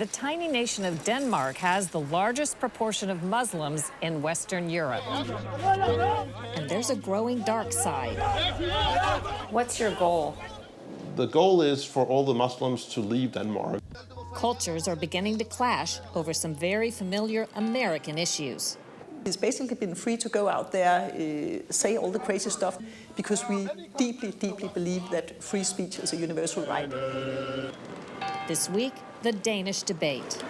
The tiny nation of Denmark has the largest proportion of Muslims in Western Europe. And there's a growing dark side. What's your goal? The goal is for all the Muslims to leave Denmark. Cultures are beginning to clash over some very familiar American issues. It's basically been free to go out there, say all the crazy stuff, because we deeply, deeply believe that free speech is a universal right. This week, the Danish debate.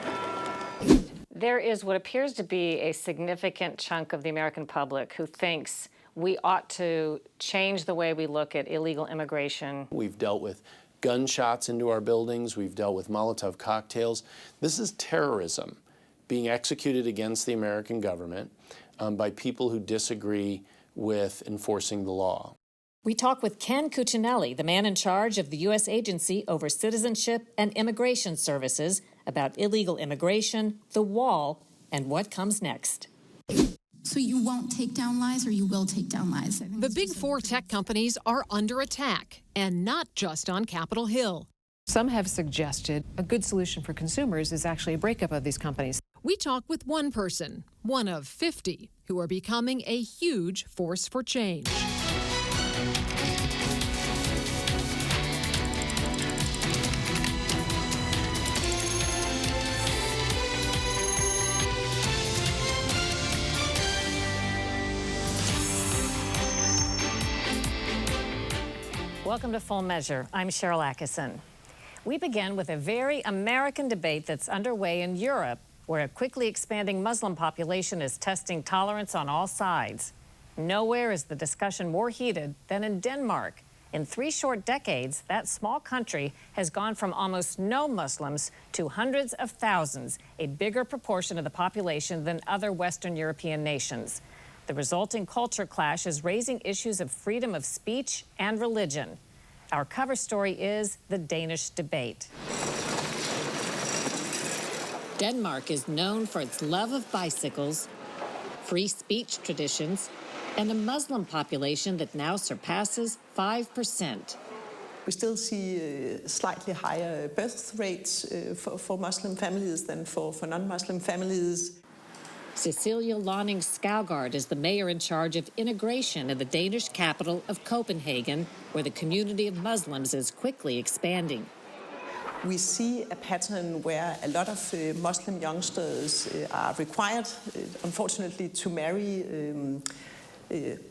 There is what appears to be a significant chunk of the American public who thinks we ought to change the way we look at illegal immigration. We've dealt with gunshots into our buildings. We've dealt with Molotov cocktails. This is terrorism being executed against the American government by people who disagree with enforcing the law. We talk with Ken Cuccinelli, the man in charge of the U.S. Agency over Citizenship and Immigration Services, about illegal immigration, the wall, and what comes next. So you won't take down lies, or you will take down lies? The big four tech companies are under attack, and not just on Capitol Hill. Some have suggested a good solution for consumers is actually a breakup of these companies. We talk with one person, one of 50, who are becoming a huge force for change. Welcome to Full Measure. I'm Sharyl Attkisson. We begin with a very American debate that's underway in Europe, where a quickly expanding Muslim population is testing tolerance on all sides. Nowhere is the discussion more heated than in Denmark. In 3 short decades, that small country has gone from almost no Muslims to hundreds of thousands, a bigger proportion of the population than other Western European nations. The resulting culture clash is raising issues of freedom of speech and religion. Our cover story is the Danish debate. Denmark is known for its love of bicycles, free speech traditions, and a Muslim population that now surpasses 5%. We still see slightly higher birth rates for Muslim families than for non-Muslim families. Cecilia Lonning Skaugard is the mayor in charge of integration in the Danish capital of Copenhagen, where the community of Muslims is quickly expanding. We see a pattern where a lot of Muslim youngsters are required, unfortunately, to marry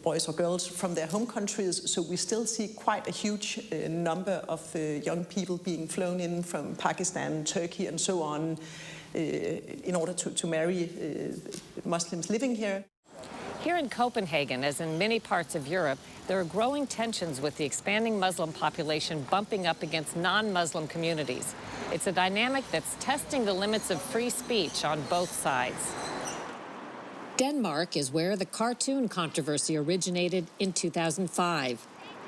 boys or girls from their home countries. So we still see quite a huge number of young people being flown in from Pakistan, Turkey, and so on, in order to marry Muslims living here. Here in Copenhagen, as in many parts of Europe, there are growing tensions with the expanding Muslim population bumping up against non-Muslim communities. It's a dynamic that's testing the limits of free speech on both sides. Denmark is where the cartoon controversy originated in 2005.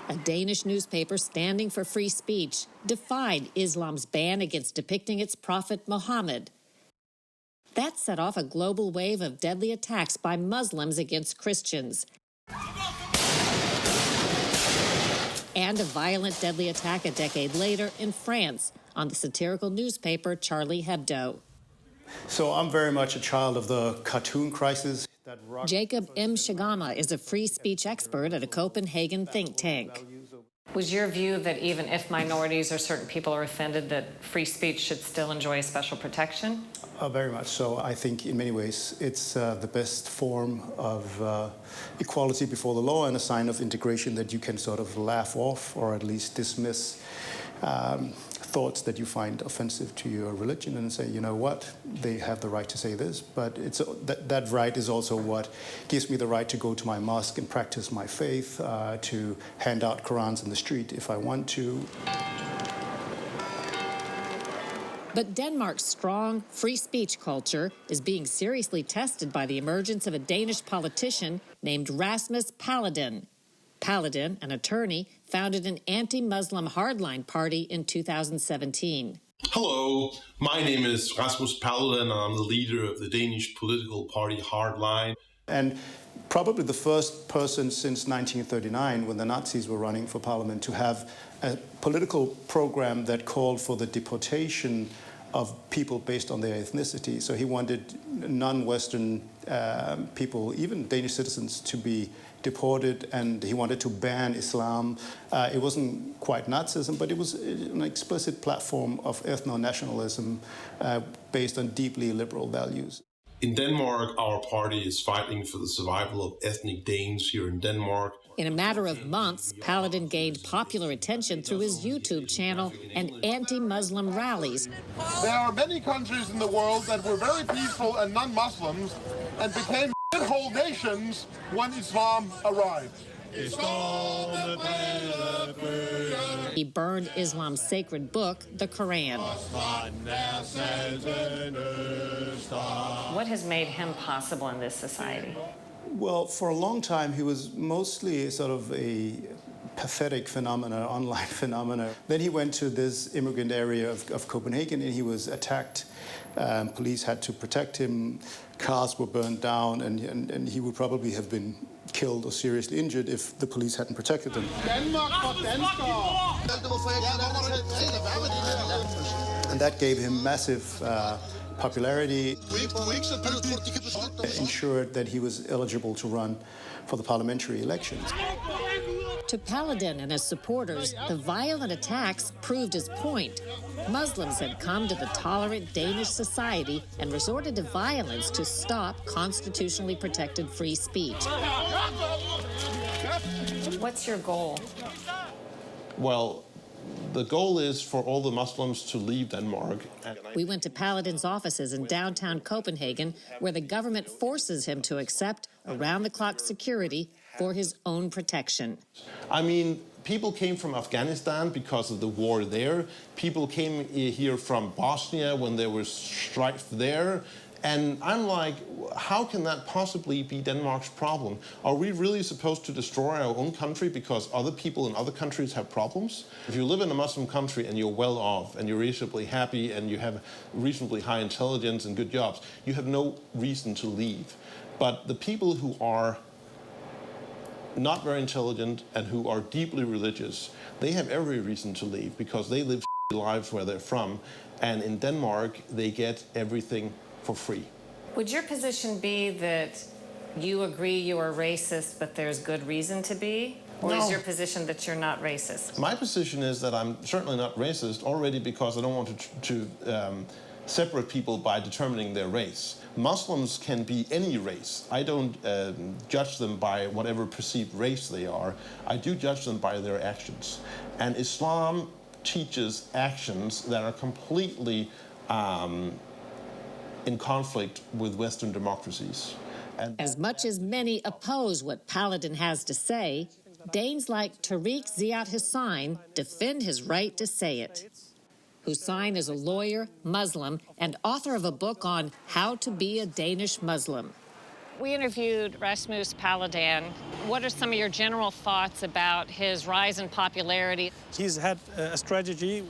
A Danish newspaper standing for free speech defied Islam's ban against depicting its prophet Muhammad. That set off a global wave of deadly attacks by Muslims against Christians. And a violent, deadly attack a decade later in France on the satirical newspaper Charlie Hebdo. So I'm very much a child of the cartoon crisis. Jacob M. Shigama is a free speech expert at a Copenhagen think tank. Was your view that even if minorities or certain people are offended, that free speech should still enjoy special protection? Very much so. I think in many ways it's the best form of equality before the law and a sign of integration that you can sort of laugh off or at least dismiss thoughts that you find offensive to your religion and say, you know what, they have the right to say this, but it's that right is also what gives me the right to go to my mosque and practice my faith, to hand out Qurans in the street if I want to. But Denmark's strong free speech culture is being seriously tested by the emergence of a Danish politician named Rasmus Paludan. Paludan, an attorney, founded an anti-Muslim hardline party in 2017. Hello, my name is Rasmus Paludan. I'm the leader of the Danish political party Hardline. And probably the first person since 1939, when the Nazis were running for parliament, to have a political program that called for the deportation of people based on their ethnicity. So he wanted non-Western people, even Danish citizens, to be deported, and he wanted to ban Islam. It wasn't quite Nazism, but it was an explicit platform of ethno-nationalism based on deeply liberal values. In Denmark, our party is fighting for the survival of ethnic Danes here in Denmark. In a matter of months, Paladin gained popular attention through his YouTube channel and anti-Muslim rallies. There are many countries in the world that were very peaceful and non-Muslims and became whole nations when Islam arrived. He burned Islam's sacred book, the Quran. What has made him possible in this society? Well, for a long time, he was mostly sort of a pathetic phenomena, online phenomena. Then he went to this immigrant area of Copenhagen, and he was attacked. Police had to protect him. Cars were burned down, and he would probably have been killed or seriously injured if the police hadn't protected him. And that gave him massive popularity, ensured that he was eligible to run for the parliamentary elections. To Paladin and his supporters, the violent attacks proved his point. Muslims had come to the tolerant Danish society and resorted to violence to stop constitutionally protected free speech. What's your goal? Well, the goal is for all the Muslims to leave Denmark. We went to Paladin's offices in downtown Copenhagen, where the government forces him to accept around-the-clock security for his own protection. I mean, people came from Afghanistan because of the war there. People came here from Bosnia when there was strife there. And I'm like, how can that possibly be Denmark's problem? Are we really supposed to destroy our own country because other people in other countries have problems? If you live in a Muslim country and you're well off and you're reasonably happy and you have reasonably high intelligence and good jobs, you have no reason to leave. But the people who are not very intelligent and who are deeply religious, they have every reason to leave because they live lives where they're from. And in Denmark, they get everything for free. Would your position be that you agree you are racist, but there's good reason to be? Or No. is your position that you're not racist? My position is that I'm certainly not racist already because I don't want to separate people by determining their race. Muslims can be any race. I don't judge them by whatever perceived race they are. I do judge them by their actions. And Islam teaches actions that are completely in conflict with Western democracies. And As much as many oppose what Paladin has to say, Danes like Tariq Ziad Hussain defend his right to say it. Hussain is a lawyer, Muslim, and author of a book on how to be a Danish Muslim. We interviewed Rasmus Paludan. What are some of your general thoughts about his rise in popularity? He's had a strategy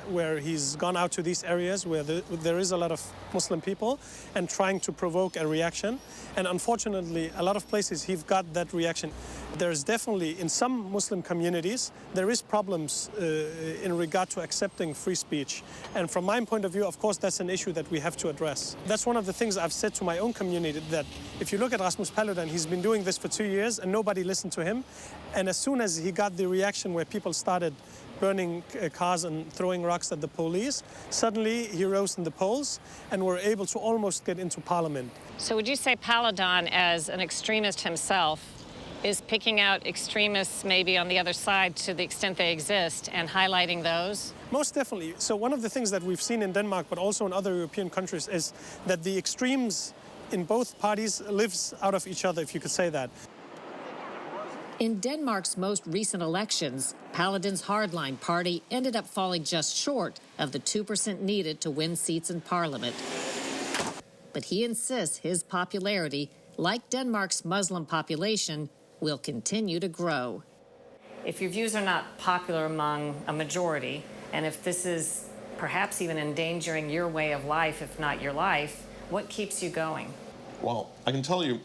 where he's gone out to these areas where there is a lot of Muslim people and trying to provoke a reaction. And unfortunately, a lot of places he's got that reaction. There's definitely, in some Muslim communities, there is problems in regard to accepting free speech. And from my point of view, of course, that's an issue that we have to address. That's one of the things I've said to my own community, that if you look at Rasmus Paludan, he's been doing this for 2 years and nobody listened to him. And as soon as he got the reaction where people started burning cars and throwing rocks at the police, suddenly he rose in the polls and were able to almost get into parliament. So would you say Paludan, as an extremist himself, is picking out extremists maybe on the other side to the extent they exist and highlighting those? Most definitely. So one of the things that we've seen in Denmark, but also in other European countries, is that the extremes in both parties lives out of each other, if you could say that. In Denmark's most recent elections, Paludan's hardline party ended up falling just short of the 2% needed to win seats in parliament. But he insists his popularity, like Denmark's Muslim population, will continue to grow. If your views are not popular among a majority, and if this is perhaps even endangering your way of life, if not your life, what keeps you going? well, I can tell you,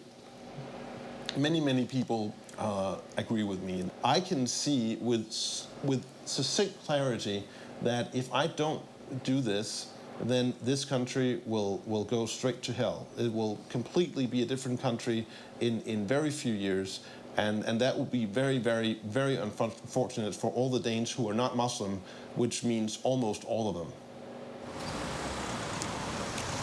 many people agree with me. I can see with succinct clarity that if I don't do this, then this country will go straight to hell. It will completely be a different country in very few years. And that would be very, very, very unfortunate for all the Danes who are not Muslim, which means almost all of them.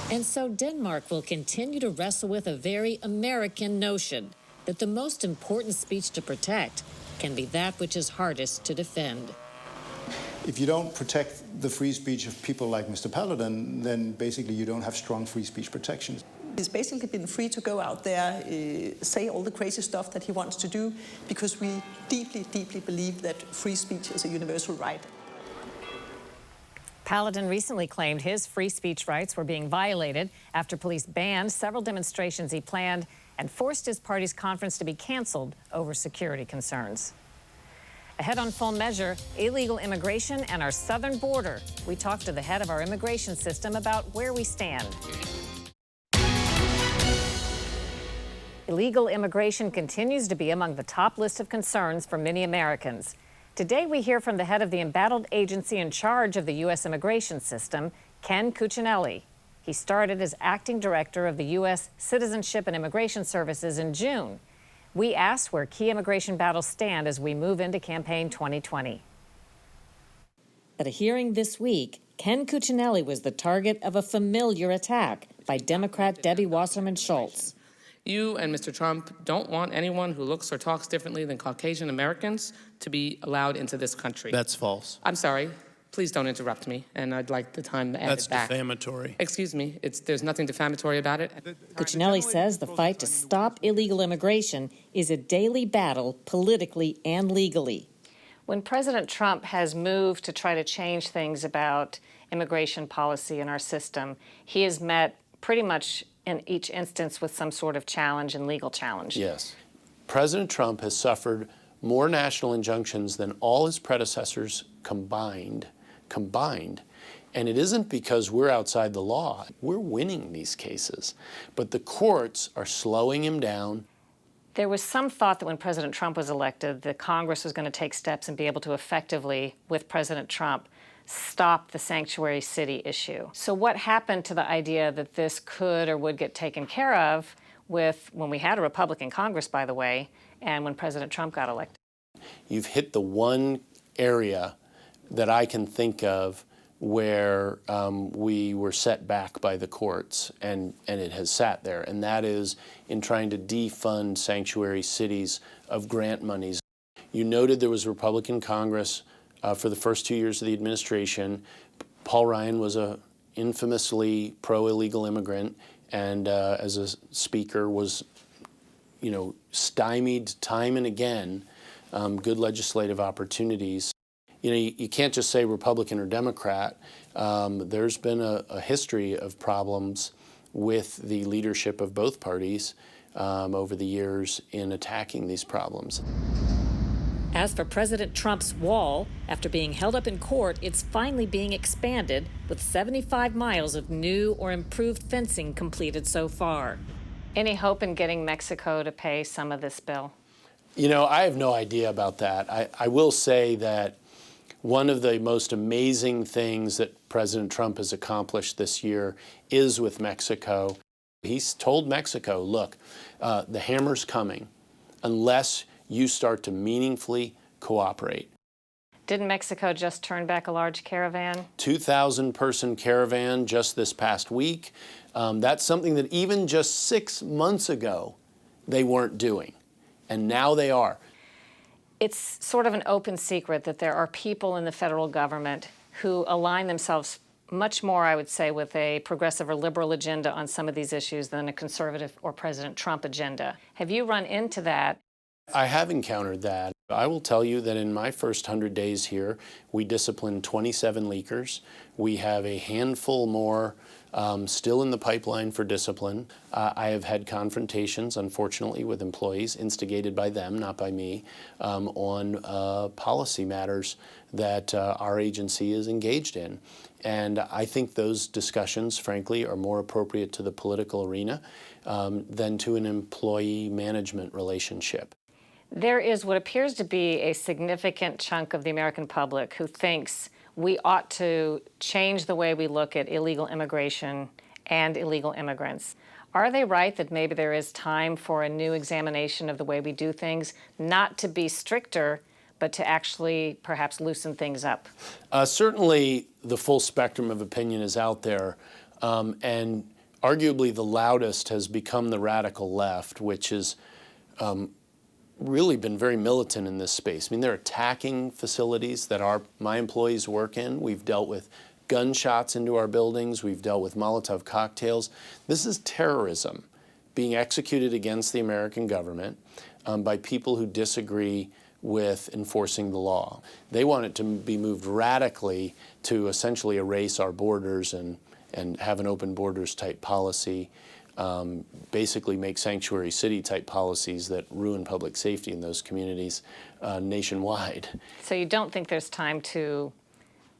And so Denmark will continue to wrestle with a very American notion that the most important speech to protect can be that which is hardest to defend. If you don't protect the free speech of people like Mr. Paludan, then basically you don't have strong free speech protections. He's basically been free to go out there, say all the crazy stuff that he wants to do, because we deeply, deeply believe that free speech is a universal right. Paludan recently claimed his free speech rights were being violated after police banned several demonstrations he planned and forced his party's conference to be canceled over security concerns. Ahead on Full Measure, illegal immigration and our southern border. We talked to the head of our immigration system about where we stand. Illegal immigration continues to be among the top list of concerns for many Americans. Today, we hear from the head of the embattled agency in charge of the U.S. immigration system, Ken Cuccinelli. He started as acting director of the U.S. Citizenship and Immigration Services in June. We asked where key immigration battles stand as we move into campaign 2020. At a hearing this week, Ken Cuccinelli was the target of a familiar attack by Democrat Debbie Wasserman Schultz. You and Mr. Trump don't want anyone who looks or talks differently than Caucasian Americans to be allowed into this country. That's false. I'm sorry. Please don't interrupt me, and I'd like the time added That's back. defamatory. Excuse me. There's nothing defamatory about it. Cuccinelli says the fight to stop illegal immigration is a daily battle politically and legally. When President Trump has moved to try to change things about immigration policy in our system, he has met pretty much in each instance with some sort of challenge and legal challenge. Yes. President Trump has suffered more national injunctions than all his predecessors combined. And it isn't because we're outside the law. We're winning these cases. But the courts are slowing him down. There was some thought that when President Trump was elected, that Congress was going to take steps and be able to effectively, with President Trump, stop the sanctuary city issue. So what happened to the idea that this could or would get taken care of when we had a Republican Congress, by the way, and when President Trump got elected? You've hit the one area that I can think of where we were set back by the courts, and it has sat there, and that is in trying to defund sanctuary cities of grant monies. You noted there was a Republican Congress for the first 2 years of the administration. Paul Ryan was a infamously pro-illegal immigrant, and as a speaker was, stymied time and again good legislative opportunities. You can't just say Republican or Democrat. There's been a history of problems with the leadership of both parties over the years in attacking these problems. As for President Trump's wall, after being held up in court, it's finally being expanded with 75 miles of new or improved fencing completed so far. Any hope in getting Mexico to pay some of this bill? I have no idea about that. I will say that one of the most amazing things that President Trump has accomplished this year is with Mexico. He's told Mexico, look, the hammer's coming unless you start to meaningfully cooperate. Didn't Mexico just turn back a large caravan? 2,000-person caravan just this past week. That's something that even just 6 months ago they weren't doing, and now they are. It's sort of an open secret that there are people in the federal government who align themselves much more, I would say, with a progressive or liberal agenda on some of these issues than a conservative or President Trump agenda. Have you run into that? I have encountered that. I will tell you that in my first 100 days here, we disciplined 27 leakers. We have a handful more still in the pipeline for discipline. I have had confrontations, unfortunately, with employees, instigated by them, not by me, on policy matters that our agency is engaged in. And I think those discussions, frankly, are more appropriate to the political arena than to an employee-management relationship. There is what appears to be a significant chunk of the American public who thinks we ought to change the way we look at illegal immigration and illegal immigrants. Are they right that maybe there is time for a new examination of the way we do things, not to be stricter, but to actually perhaps loosen things up? Certainly the full spectrum of opinion is out there, and arguably the loudest has become the radical left, which has really been very militant in this space. I mean, they're attacking facilities that my employees work in. We've dealt with gunshots into our buildings. We've dealt with Molotov cocktails. This is terrorism being executed against the American government by people who disagree with enforcing the law. They want it to be moved radically to essentially erase our borders and have an open borders type policy, basically make sanctuary city type policies that ruin public safety in those communities nationwide. So you don't think there's time to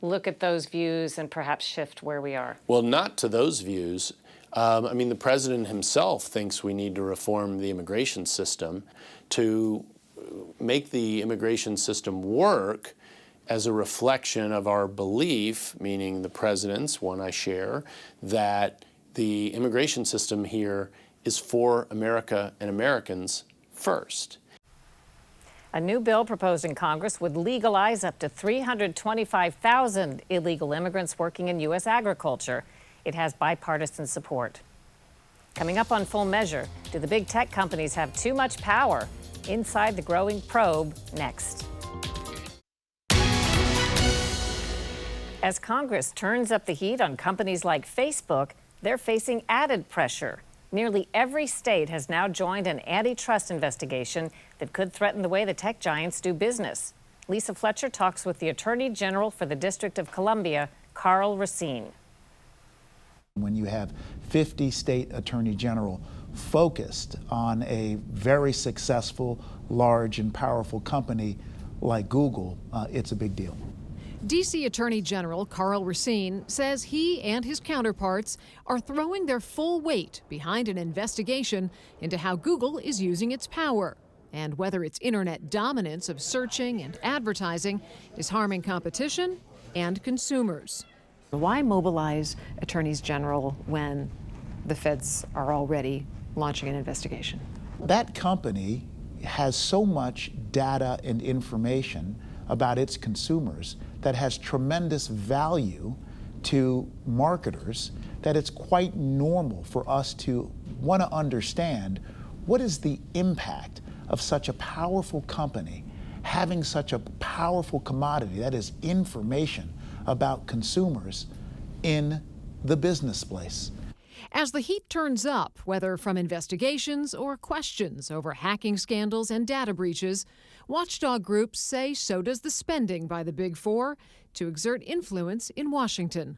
look at those views and perhaps shift where we are? Well, not to those views. I mean, the president himself thinks we need to reform the immigration system to make the immigration system work as a reflection of our belief, meaning the president's, one I share, that the immigration system here is for America and Americans first. A new bill proposed in Congress would legalize up to 325,000 illegal immigrants working in U.S. agriculture. It has bipartisan support. Coming up on Full Measure, do the big tech companies have too much power? Inside the growing probe, next. As Congress turns up the heat on companies like Facebook, they're facing added pressure. Nearly every state has now joined an antitrust investigation that could threaten the way the tech giants do business. Lisa Fletcher talks with the Attorney General for the District of Columbia, Karl Racine. When you have 50 state attorney general focused on a very successful, large, and powerful company like Google, it's a big deal. D.C. Attorney General Karl Racine says he and his counterparts are throwing their full weight behind an investigation into how Google is using its power and whether its internet dominance of searching and advertising is harming competition and consumers. Why mobilize attorneys general when the feds are already launching an investigation? That company has so much data and information about its consumers that has tremendous value to marketers that it's quite normal for us to want to understand what is the impact of such a powerful company having such a powerful commodity, that is information about consumers in the business place. As the heat turns up, whether from investigations or questions over hacking scandals and data breaches, watchdog groups say so does the spending by the Big Four to exert influence in Washington.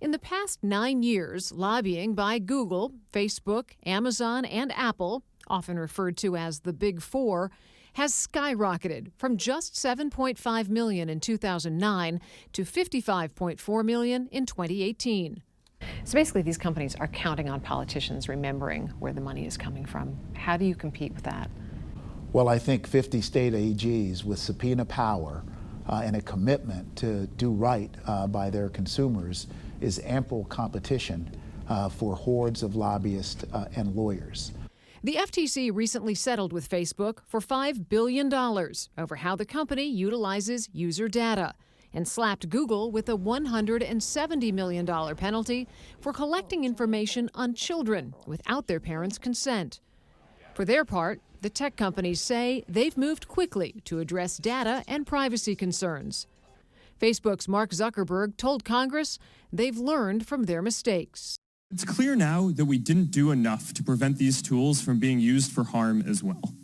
In the past 9 years, lobbying by Google, Facebook, Amazon, and Apple, often referred to as the Big Four, has skyrocketed from just $7.5 million in 2009 to $55.4 million in 2018. So basically, these companies are counting on politicians remembering where the money is coming from. How do you compete with that? Well, I think 50 state AGs with subpoena power and a commitment to do right by their consumers is ample competition for hordes of lobbyists and lawyers. The FTC recently settled with Facebook for $5 billion over how the company utilizes user data, and slapped Google with a $170 million penalty for collecting information on children without their parents' consent. For their part, the tech companies say they've moved quickly to address data and privacy concerns. Facebook's Mark Zuckerberg told Congress they've learned from their mistakes. It's clear now that we didn't do enough to prevent these tools from being used for harm as well.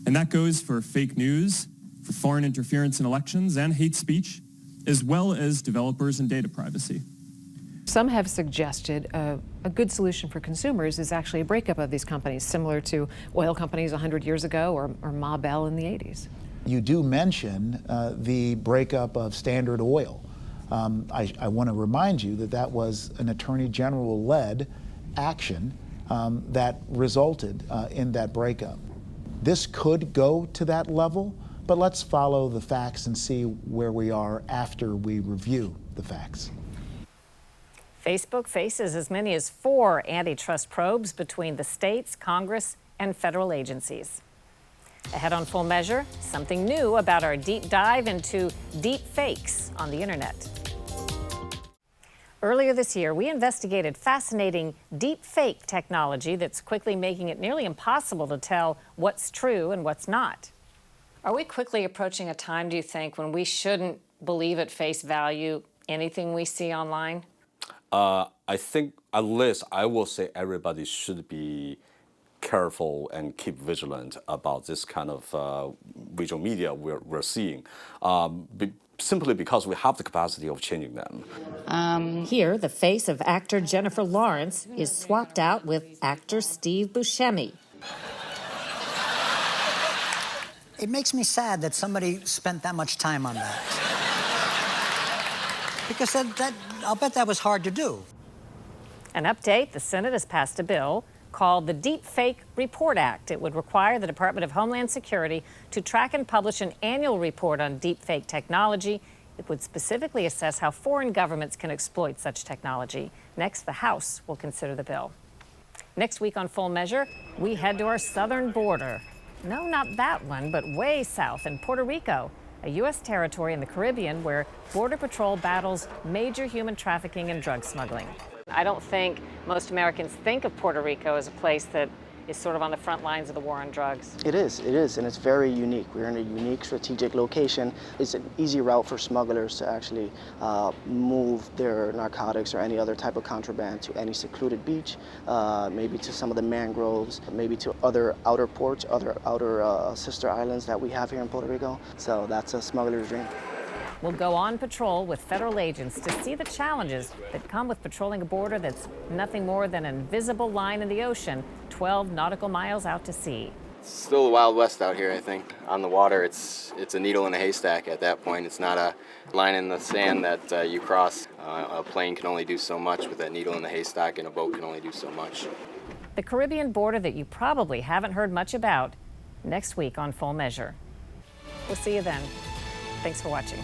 And that goes for fake news, for foreign interference in elections and hate speech, as well as developers and data privacy. Some have suggested a good solution for consumers is actually a breakup of these companies, similar to oil companies 100 years ago or Ma Bell in the 80s. You do mention the breakup of Standard Oil. I want to remind you that that was an Attorney General-led action that resulted in that breakup. This could go to that level, but let's follow the facts and see where we are after we review the facts. Facebook faces as many as 4 antitrust probes between the states, Congress, and federal agencies. Ahead on Full Measure, something new about our deep dive into deep fakes on the internet. Earlier this year, we investigated fascinating deep fake technology that's quickly making it nearly impossible to tell what's true and what's not. Are we quickly approaching a time, do you think, when we shouldn't believe at face value anything we see online? I think, at least I will say, everybody should be careful and keep vigilant about this kind of visual media we're seeing, simply because we have the capacity of changing them. Here, the face of actor Jennifer Lawrence is swapped out with actor Steve Buscemi. It makes me sad that somebody spent that much time on that. Because I'll bet that was hard to do. An update, the Senate has passed a bill called the Deepfake Report Act. It would require the Department of Homeland Security to track and publish an annual report on deepfake technology. It would specifically assess how foreign governments can exploit such technology. Next, the House will consider the bill. Next week on Full Measure, we head to our southern border. No, not that one, but way south in Puerto Rico, a U.S. territory in the Caribbean where Border Patrol battles major human trafficking and drug smuggling. I don't think most Americans think of Puerto Rico as a place that is sort of on the front lines of the war on drugs. It is, and it's very unique. We're in a unique strategic location. It's an easy route for smugglers to actually move their narcotics or any other type of contraband to any secluded beach, maybe to some of the mangroves, maybe to other outer ports, other outer sister islands that we have here in Puerto Rico. So that's a smuggler's dream. We'll go on patrol with federal agents to see the challenges that come with patrolling a border that's nothing more than an invisible line in the ocean, 12 nautical miles out to sea. It's still the Wild West out here, I think. On the water, it's a needle in a haystack at that point. It's not a line in the sand that you cross. A plane can only do so much with that needle in the haystack, and a boat can only do so much. The Caribbean border that you probably haven't heard much about, next week on Full Measure. We'll see you then. Thanks for watching.